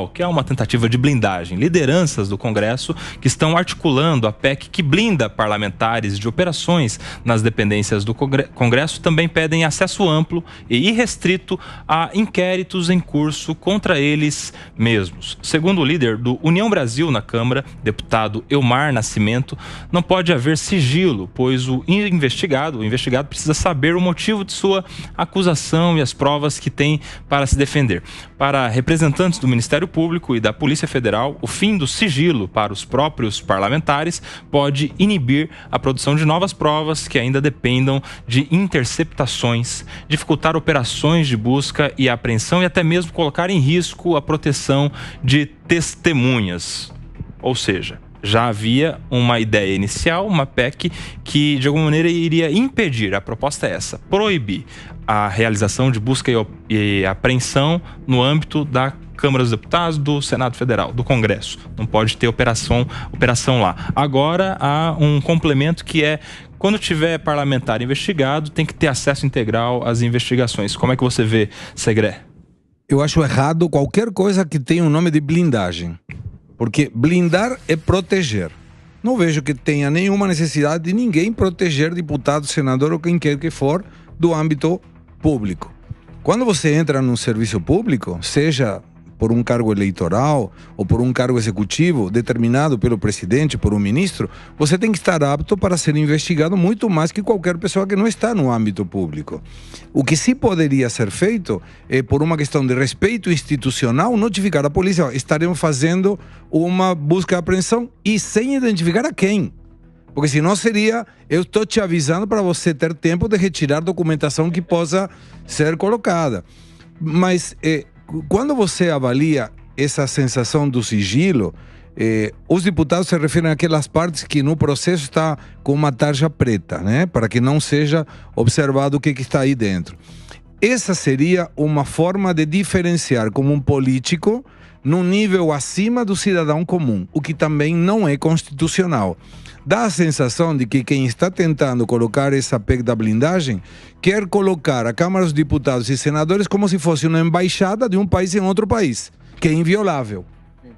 que é uma tentativa de blindagem. Lideranças do Congresso que estão articulando a PEC que blinda parlamentares de operações nas dependências do Congresso também pedem acesso amplo e irrestrito a inquéritos em curso contra eles mesmos. Segundo o líder do União Brasil na Câmara, deputado Elmar Nascimento, não pode haver sigilo, pois o investigado precisa saber o motivo de sua acusação e as provas que tem para se defender. Para representantes do Ministério Público e da Polícia Federal, o fim do sigilo para os próprios parlamentares pode inibir a produção de novas provas que ainda dependam de interceptações, dificultar operações de busca e apreensão e até mesmo colocar em risco a proteção de testemunhas. Ou seja, já havia uma ideia inicial, uma PEC que de alguma maneira iria impedir, a proposta é essa, proibir a realização de busca e apreensão no âmbito da Câmara dos Deputados, do Senado Federal, do Congresso. Não pode ter operação lá. Agora há um complemento que é, quando tiver parlamentar investigado, tem que ter acesso integral às investigações. Como é que você vê, Segré? Eu acho errado qualquer coisa que tenha um nome de blindagem. Porque blindar é proteger. Não vejo que tenha nenhuma necessidade de ninguém proteger deputado, senador ou quem quer que for do âmbito público. Quando você entra num serviço público, seja por um cargo eleitoral ou por um cargo executivo determinado pelo presidente, por um ministro, você tem que estar apto para ser investigado muito mais que qualquer pessoa que não está no âmbito público. O que sim poderia ser feito é, por uma questão de respeito institucional, notificar a polícia: ó, estaremos fazendo uma busca e apreensão, e sem identificar a quem. Porque senão seria: eu estou te avisando para você ter tempo de retirar documentação que possa ser colocada. Mas quando você avalia essa sensação do sigilo, os deputados se referem àquelas partes que no processo está com uma tarja preta, né? Para que não seja observado o que está aí dentro. Essa seria uma forma de diferenciar como um político num nível acima do cidadão comum, o que também não é constitucional. Dá a sensação de que quem está tentando colocar essa PEC da blindagem quer colocar a Câmara dos Deputados e Senadores como se fosse uma embaixada de um país em outro país, que é inviolável.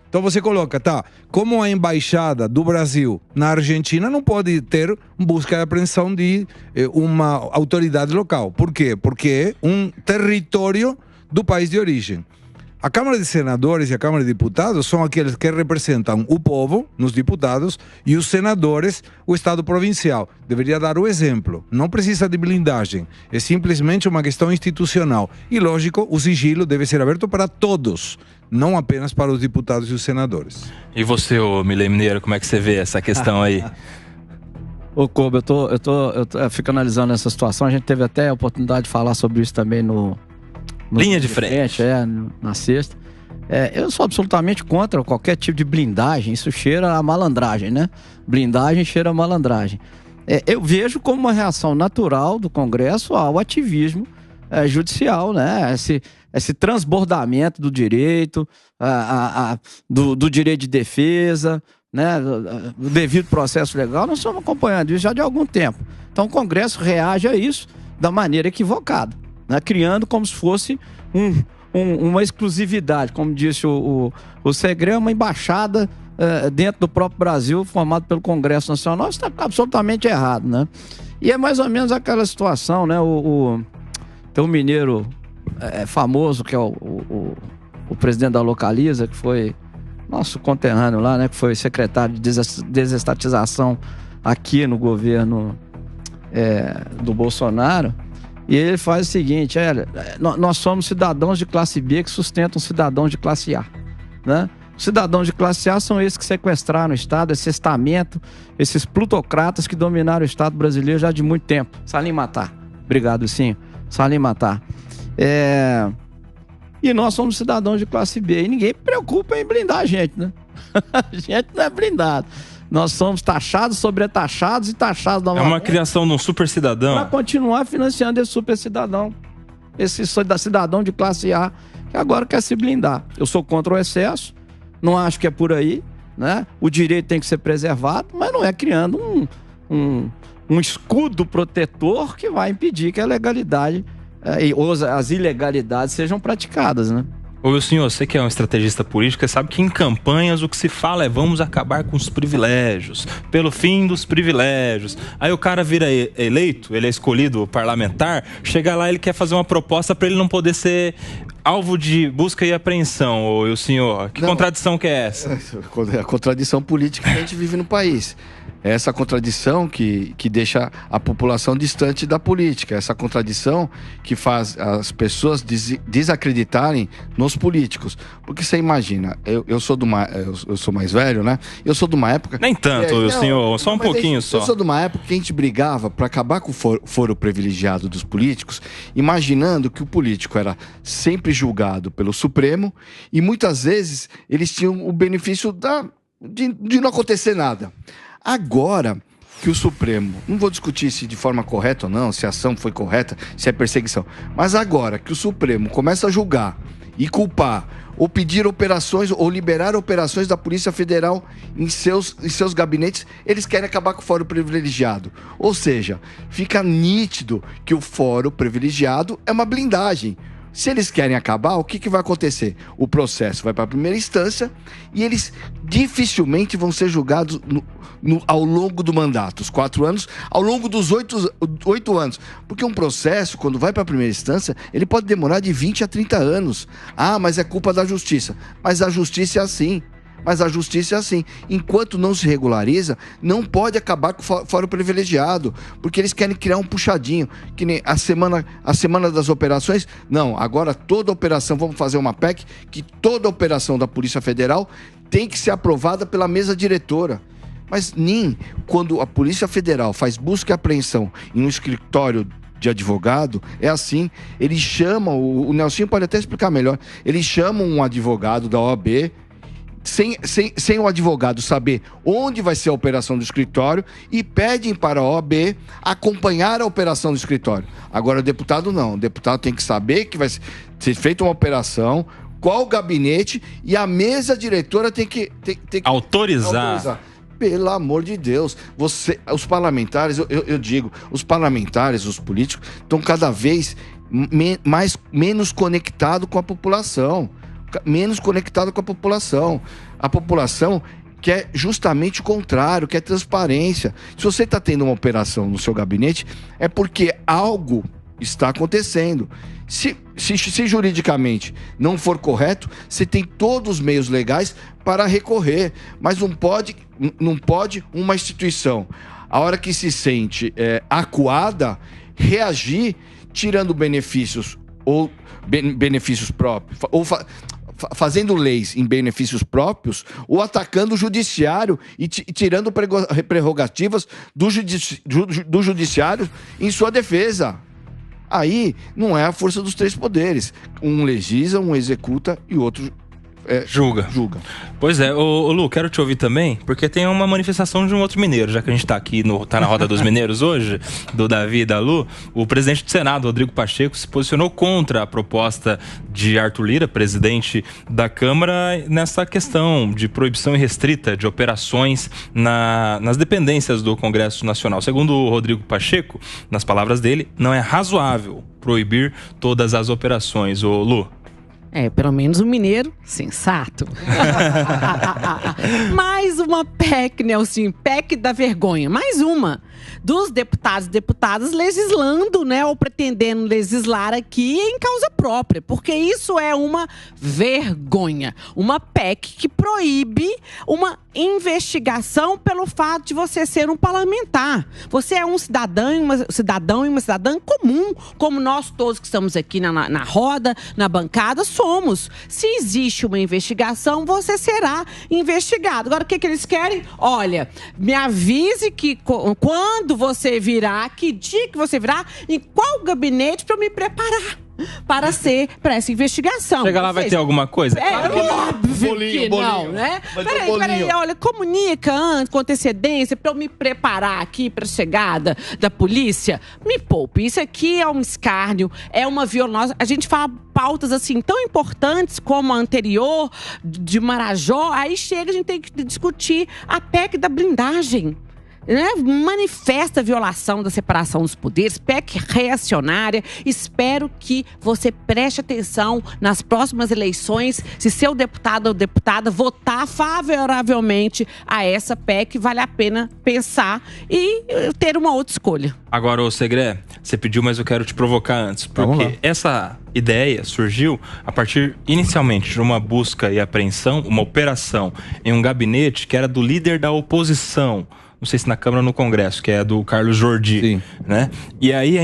Então você coloca, como a embaixada do Brasil na Argentina não pode ter busca e apreensão de uma autoridade local. Por quê? Porque é um território do país de origem. A Câmara de Senadores e a Câmara de Deputados são aqueles que representam o povo, nos deputados, e os senadores, o Estado provincial. Deveria dar o exemplo. Não precisa de blindagem. É simplesmente uma questão institucional. E, lógico, o sigilo deve ser aberto para todos, não apenas para os deputados e os senadores. E você, Milei Mineiro, como é que você vê essa questão aí? Ô, Kobe, eu fico analisando essa situação. A gente teve até a oportunidade de falar sobre isso também no Linha de frente. Na sexta. Eu sou absolutamente contra qualquer tipo de blindagem. Isso cheira a malandragem, né? Blindagem cheira a malandragem. Eu vejo como uma reação natural do Congresso ao ativismo judicial, né? Esse transbordamento do direito, do direito de defesa, né? Do devido processo legal. Nós estamos acompanhando isso já de algum tempo. Então o Congresso reage a isso da maneira equivocada, né? Criando como se fosse uma exclusividade, como disse o Segré, uma embaixada dentro do próprio Brasil, formado pelo Congresso Nacional. Isso está absolutamente errado, né? E é mais ou menos aquela situação, né? Tem um mineiro famoso, que é o presidente da Localiza, que foi nosso conterrâneo lá, né? Que foi secretário de desestatização aqui no governo do Bolsonaro. E ele faz o seguinte: nós somos cidadãos de classe B que sustentam cidadãos de classe A, né? Os cidadãos de classe A são esses que sequestraram o Estado, esse estamento, esses plutocratas que dominaram o Estado brasileiro já de muito tempo. Salim Matar. Obrigado, sim. Salim Matar. E nós somos cidadãos de classe B. E ninguém preocupa em blindar a gente, né? A gente não é blindado. Nós somos taxados, sobretaxados e taxados da uma criação de um super cidadão. Para continuar financiando esse super cidadão. Esse cidadão de classe A que agora quer se blindar. Eu sou contra o excesso, não acho que é por aí, né? O direito tem que ser preservado, mas não é criando um escudo protetor que vai impedir que a legalidade ou as ilegalidades sejam praticadas, né? Ô, senhor, você que é um estrategista político, sabe que em campanhas o que se fala é vamos acabar com os privilégios, pelo fim dos privilégios. Aí o cara vira eleito, ele é escolhido parlamentar, chega lá, ele quer fazer uma proposta para ele não poder ser alvo de busca e apreensão. Ô, senhor, que contradição que é essa? É a contradição política que a gente vive no país. É essa contradição que deixa a população distante da política. Essa contradição que faz as pessoas desacreditarem nos políticos. Porque você imagina, eu sou mais velho, né? Eu sou de uma época... Nem tanto, senhor, só um pouquinho só. Eu sou de uma época que a gente brigava para acabar com o foro privilegiado dos políticos, imaginando que o político era sempre julgado pelo Supremo e muitas vezes eles tinham o benefício de não acontecer nada. Agora que o Supremo, não vou discutir se de forma correta ou não, se a ação foi correta, se é perseguição, mas agora que o Supremo começa a julgar e culpar, ou pedir operações, ou liberar operações da Polícia Federal em seus gabinetes, eles querem acabar com o fórum privilegiado. Ou seja, fica nítido que o fórum privilegiado é uma blindagem. Se eles querem acabar, o que vai acontecer? O processo vai para a primeira instância e eles dificilmente vão ser julgados ao longo do mandato, os 4 anos, ao longo dos 8 anos. Porque um processo, quando vai para a primeira instância, ele pode demorar de 20 a 30 anos. Ah, mas é culpa da justiça. Mas a justiça é assim. Enquanto não se regulariza, não pode acabar com o fórum privilegiado, porque eles querem criar um puxadinho, que nem a semana das operações. Não, agora toda operação, vamos fazer uma PEC, que toda operação da Polícia Federal tem que ser aprovada pela mesa diretora. Mas nem quando a Polícia Federal faz busca e apreensão em um escritório de advogado, é assim, eles chamam, o Nelsinho pode até explicar melhor, eles chamam um advogado da OAB, sem o advogado saber onde vai ser a operação do escritório e pedem para a OAB acompanhar a operação do escritório. Agora o deputado não, o deputado tem que saber que vai ser feita uma operação, qual o gabinete e a mesa diretora tem que autorizar. Pelo amor de Deus, os parlamentares, eu digo, os parlamentares, os políticos estão cada vez menos conectados com a população. A população quer justamente o contrário, quer transparência. Se você está tendo uma operação no seu gabinete, é porque algo está acontecendo. Se juridicamente não for correto, você tem todos os meios legais para recorrer, mas não pode uma instituição, a hora que se sente acuada, reagir tirando benefícios ou benefícios próprios, ou fazendo leis em benefícios próprios, ou atacando o judiciário e tirando prerrogativas do judiciário em sua defesa. Aí não é a força dos 3 poderes. Um legisla, um executa e o outro julga. Pois é, ô Lu, quero te ouvir também, porque tem uma manifestação de um outro mineiro, já que a gente tá na roda dos mineiros hoje, do Davi e da Lu. O presidente do Senado, Rodrigo Pacheco, se posicionou contra a proposta de Arthur Lira, presidente da Câmara, nessa questão de proibição irrestrita de operações nas dependências do Congresso Nacional. Segundo o Rodrigo Pacheco, nas palavras dele, não é razoável proibir todas as operações. Ô Lu. Pelo menos um mineiro sensato. Mais uma PEC, Nelsinho, PEC da vergonha. Mais uma dos deputados e deputadas legislando, né, ou pretendendo legislar aqui em causa própria, porque isso é uma vergonha. Uma PEC que proíbe uma investigação pelo fato de você ser um parlamentar. Você é um cidadão e uma cidadã comum, como nós todos que estamos aqui na roda, na bancada, somos. Se existe uma investigação, você será investigado. Agora, o que eles querem? Olha, me avise que quando você virá, que dia que você virá, em qual gabinete para eu me preparar para essa investigação. Chega lá, vai ter alguma coisa? Óbvio que não, né? Peraí, olha, comunica antes, com antecedência, para eu me preparar aqui para a chegada da polícia. Me poupe, isso aqui é um escárnio, é uma violência. A gente fala pautas assim tão importantes como a anterior, de Marajó, aí chega, a gente tem que discutir a PEC da blindagem. né, manifesta violação da separação dos poderes, PEC reacionária. Espero que você preste atenção nas próximas eleições, se seu deputado ou deputada votar favoravelmente a essa PEC, vale a pena pensar e ter uma outra escolha. Agora, ô Segré, você pediu, mas eu quero te provocar antes, porque essa ideia surgiu a partir, inicialmente, de uma busca e apreensão, uma operação em um gabinete que era do líder da oposição, não sei se na Câmara ou no Congresso, que é do Carlos Jordi, né? E aí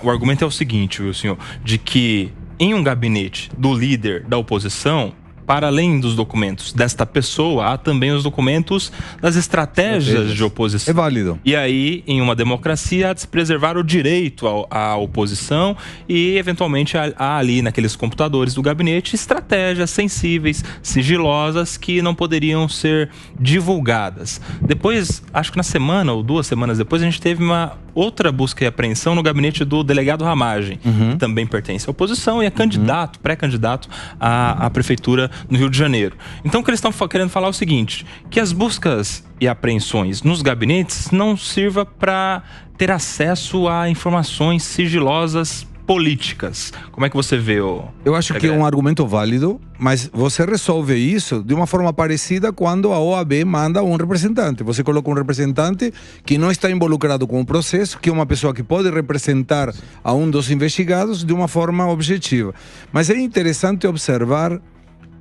o argumento é o seguinte, viu, senhor, de que em um gabinete do líder da oposição, para além dos documentos desta pessoa, há também os documentos das estratégias de oposição. É válido. E aí, em uma democracia, há de se preservar o direito à oposição e, eventualmente, há ali naqueles computadores do gabinete estratégias sensíveis, sigilosas, que não poderiam ser divulgadas. Depois, acho que na semana ou 2 semanas depois, a gente teve uma outra busca e apreensão no gabinete do delegado Ramagem, que também pertence à oposição e é candidato, pré-candidato à prefeitura no Rio de Janeiro. Então o que eles estão querendo falar é o seguinte, que as buscas e apreensões nos gabinetes não sirva para ter acesso a informações sigilosas políticas. Como é que você vê o... Eu acho que é um argumento válido, mas você resolve isso de uma forma parecida quando a OAB manda um representante. Você coloca um representante que não está involucrado com o processo, que é uma pessoa que pode representar a um dos investigados de uma forma objetiva. Mas é interessante observar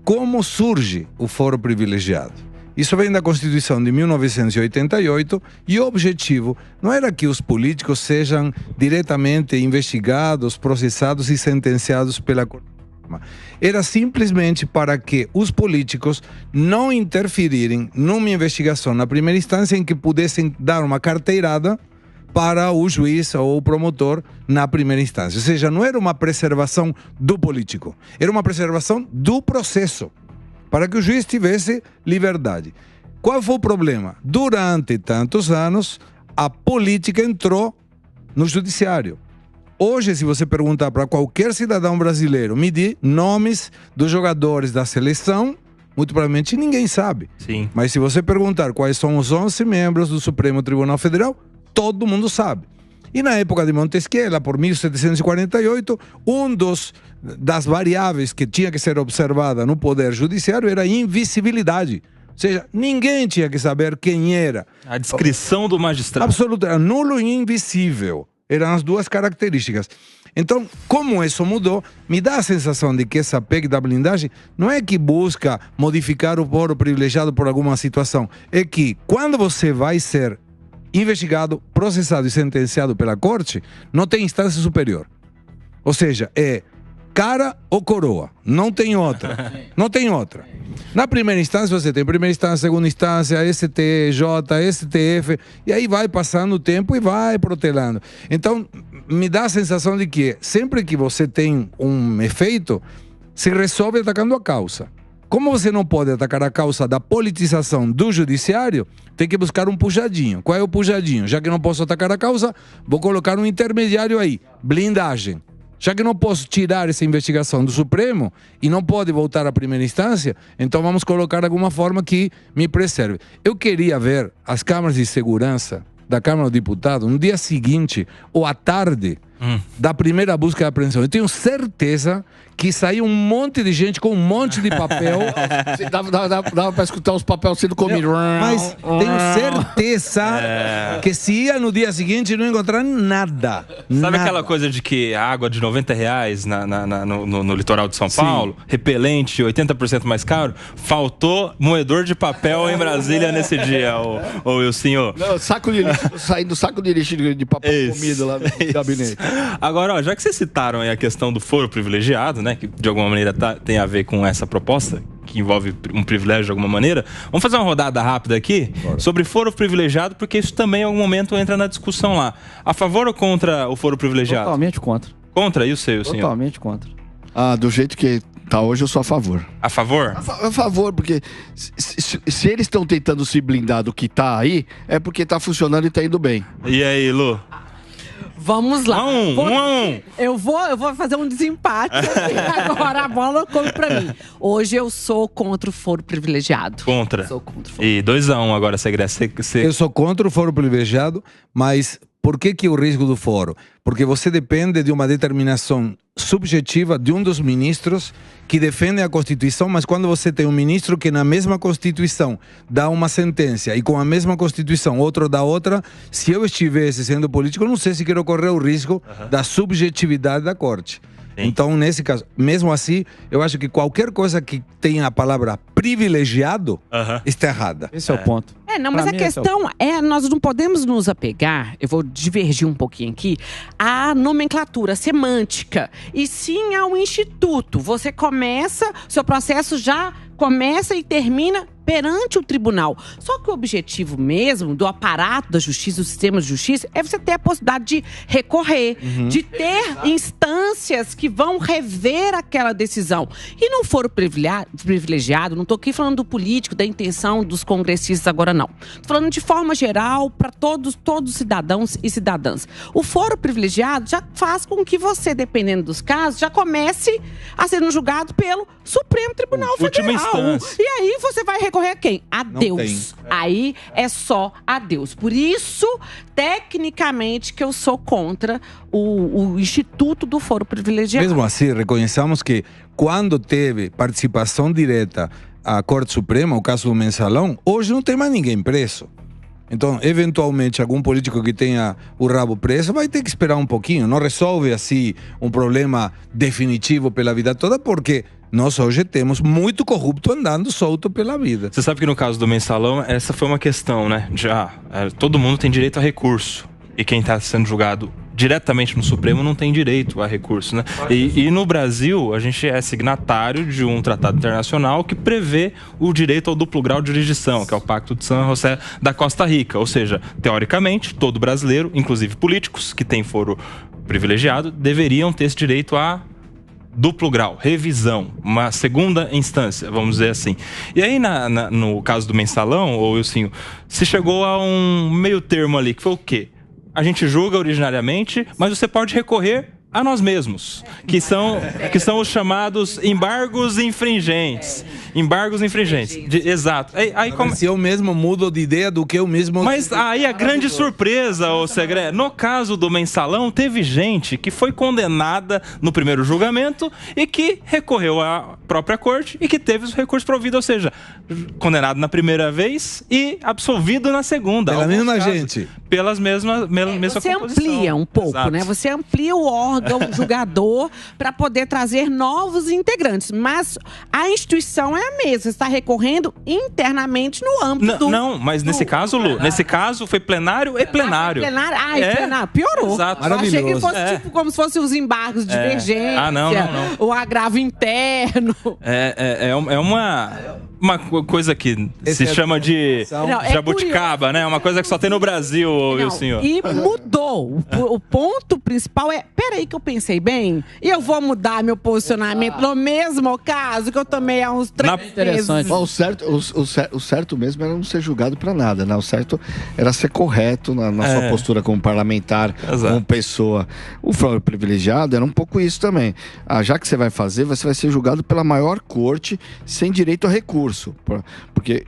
como surge o foro privilegiado. Isso vem da Constituição de 1988 e o objetivo não era que os políticos sejam diretamente investigados, processados e sentenciados pela Corte Suprema. Era simplesmente para que os políticos não interferirem numa investigação na primeira instância em que pudessem dar uma carteirada para o juiz ou o promotor na primeira instância. Ou seja, não era uma preservação do político, era uma preservação do processo, para que o juiz tivesse liberdade. Qual foi o problema? Durante tantos anos, a política entrou no judiciário. Hoje, se você perguntar para qualquer cidadão brasileiro, me dê nomes dos jogadores da seleção, muito provavelmente ninguém sabe. Sim. Mas se você perguntar quais são os 11 membros do Supremo Tribunal Federal, todo mundo sabe. E na época de Montesquieu, por 1748, das variáveis que tinha que ser observada no poder judiciário era a invisibilidade. Ou seja, ninguém tinha que saber quem era. A descrição do magistrado. Absolutamente. Nulo e invisível. Eram as duas características. Então, como isso mudou, me dá a sensação de que essa PEC da blindagem não é que busca modificar o foro privilegiado por alguma situação. É que quando você vai ser investigado, processado e sentenciado pela corte, não tem instância superior. Ou seja, é cara ou coroa. Não tem outra. Não tem outra. Na primeira instância, você tem primeira instância, segunda instância, STJ, STF, e aí vai passando o tempo e vai protelando. Então, me dá a sensação de que sempre que você tem um efeito, se resolve atacando a causa. Como você não pode atacar a causa da politização do judiciário, tem que buscar um puxadinho. Qual é o puxadinho? Já que não posso atacar a causa, vou colocar um intermediário aí, blindagem. Já que não posso tirar essa investigação do Supremo e não pode voltar à primeira instância, então vamos colocar alguma forma que me preserve. Eu queria ver as câmaras de segurança da Câmara dos Deputados no dia seguinte ou à tarde da primeira busca e apreensão. Eu tenho certeza que saiu um monte de gente com um monte de papel. Dava para escutar os papéis sendo comidos. Mas tenho certeza que se ia no dia seguinte não encontrar nada. Sabe aquela coisa de que a água de R$90 no litoral de São Paulo, repelente, 80% mais caro? Faltou moedor de papel em Brasília nesse dia, ô Wilson. Saco de lixo, saindo saco de lixo de papel comido lá no gabinete. Agora, ó, já que vocês citaram aí a questão do foro privilegiado, né, que de alguma maneira tem a ver com essa proposta, que envolve um privilégio de alguma maneira, vamos fazer uma rodada rápida aqui sobre foro privilegiado, porque isso também em algum momento entra na discussão lá. A favor ou contra o foro privilegiado? Totalmente contra. Contra? E o senhor? Totalmente contra. Ah, do jeito que tá hoje, eu sou a favor. A favor? A favor, porque se eles estão tentando se blindar do que tá aí, é porque tá funcionando e tá indo bem. E aí, Lu? Vamos lá. 1 a 1. Eu vou fazer um desempate aqui. Agora a bola come pra mim. Hoje eu sou contra o foro privilegiado. Contra. Sou contra o foro. E 2 a 1 agora, Segreste. Eu sou contra o foro privilegiado, mas por que o risco do foro? Porque você depende de uma determinação subjetiva de um dos ministros que defende a Constituição, mas quando você tem um ministro que na mesma Constituição dá uma sentença e com a mesma Constituição outro dá outra, se eu estivesse sendo político, eu não sei se quero correr o risco da subjetividade da Corte. Sim. Então, nesse caso, mesmo assim, eu acho que qualquer coisa que tenha a palavra privilegiado está errada. Esse é o ponto. Não, mas Pra a mim, questão nós não podemos nos apegar, eu vou divergir um pouquinho aqui, à nomenclatura semântica, e sim ao instituto. Você começa, seu processo já começa e termina perante o tribunal. Só que o objetivo mesmo do aparato da justiça, do sistema de justiça, é você ter a possibilidade de recorrer, de ter instâncias que vão rever aquela decisão. E não for privilegiado, não estou aqui falando do político, da intenção dos congressistas agora, não. Estou falando de forma geral para todos os cidadãos e cidadãs. O foro privilegiado já faz com que você, dependendo dos casos, já comece a ser julgado pelo Supremo Tribunal Última Federal. instância. E aí você vai recorrer a quem? A Não Deus. Aí é só a Deus. Por isso, tecnicamente, que eu sou contra o Instituto do Foro Privilegiado. Mesmo assim, reconheçamos que quando teve participação direta a Corte Suprema, o caso do Mensalão, hoje não tem mais ninguém preso. Então, eventualmente, algum político que tenha o rabo preso vai ter que esperar um pouquinho. Não resolve, assim, um problema definitivo pela vida toda, porque nós hoje temos muito corrupto andando solto pela vida. Você sabe que no caso do Mensalão, essa foi uma questão, né? Todo mundo tem direito a recurso. E quem está sendo julgado diretamente no Supremo não tem direito a recurso, né? E no Brasil, a gente é signatário de um tratado internacional que prevê o direito ao duplo grau de jurisdição, que é o Pacto de San José da Costa Rica. Ou seja, teoricamente, todo brasileiro, inclusive políticos que têm foro privilegiado, deveriam ter esse direito a duplo grau, revisão, uma segunda instância, vamos dizer assim. E aí, no caso do Mensalão, ou Wilson, se chegou a um meio termo ali, que foi o quê? A gente julga originariamente, mas você pode recorrer a nós mesmos, que são os chamados embargos infringentes. Embargos infringentes. Exato. Aí Se eu mesmo mudo de ideia do que eu mesmo... Mas aí a grande surpresa, ô Segre, no caso do Mensalão, teve gente que foi condenada no primeiro julgamento e que recorreu à própria corte e que teve os recursos providos, ou seja, condenado na primeira vez e absolvido na segunda. Pela mesma casos, gente. Pelas mesma Você composição. amplia um pouco, Exato. né? Você amplia o órgão julgador para poder trazer novos integrantes. Mas a instituição é a mesma. Você está recorrendo internamente no âmbito Não, mas nesse caso, Lu, nesse caso foi plenário e plenário. Plenário. Piorou. Exato. Eu achei que Maravilhoso. fosse tipo como se fossem os embargos de divergência, Não. o agravo interno. É uma coisa que se chama de Não, é jabuticaba, né? Uma coisa que só tem no Brasil, Não, senhor. e mudou. O ponto principal é... Peraí que eu pensei bem. E eu vou mudar meu posicionamento no mesmo caso que eu tomei há uns 3 meses. Interessante. O certo mesmo era não ser julgado pra nada, né? O certo era ser correto na sua postura como parlamentar, Exato. como pessoa. O foro privilegiado era um pouco isso também. Já que você vai fazer, você vai ser julgado pela maior corte sem direito a recurso. Porque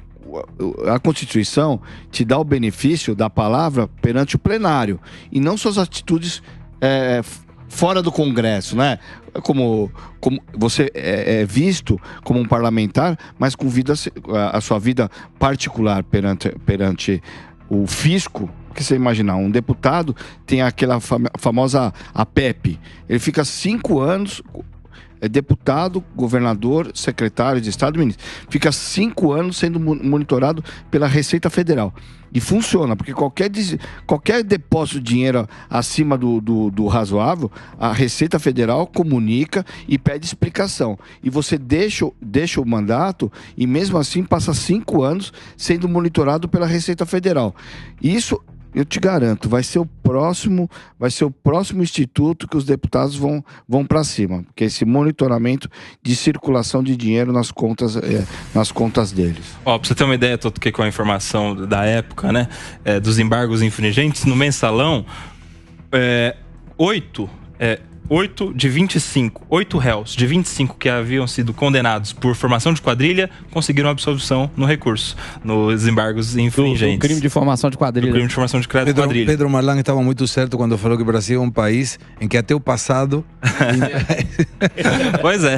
a Constituição te dá o benefício da palavra perante o plenário e não suas atitudes fora do Congresso, né? Como você é visto como um parlamentar, mas com a sua vida particular perante o fisco. Porque você imaginar, um deputado tem aquela famosa APEP, ele fica 5 anos... É deputado, governador, secretário de Estado, ministro. Fica 5 anos sendo monitorado pela Receita Federal. E funciona, porque qualquer depósito de dinheiro acima do razoável, a Receita Federal comunica e pede explicação. E você deixa o mandato e mesmo assim passa 5 anos sendo monitorado pela Receita Federal. Isso... Eu te garanto, vai ser o próximo instituto que os deputados vão para cima, porque esse monitoramento de circulação de dinheiro nas contas deles. Ó, pra você ter uma ideia, tô aqui com a informação da época, né? Dos embargos infringentes, no Mensalão, 8 de 25, 8 réus de 25 que haviam sido condenados por formação de quadrilha conseguiram absolvição no recurso, nos embargos infringentes. Do crime de formação de quadrilha. Do crime de formação de quadrilha. Pedro Marlan estava muito certo quando falou que o Brasil é um país em que até o passado... Pois é.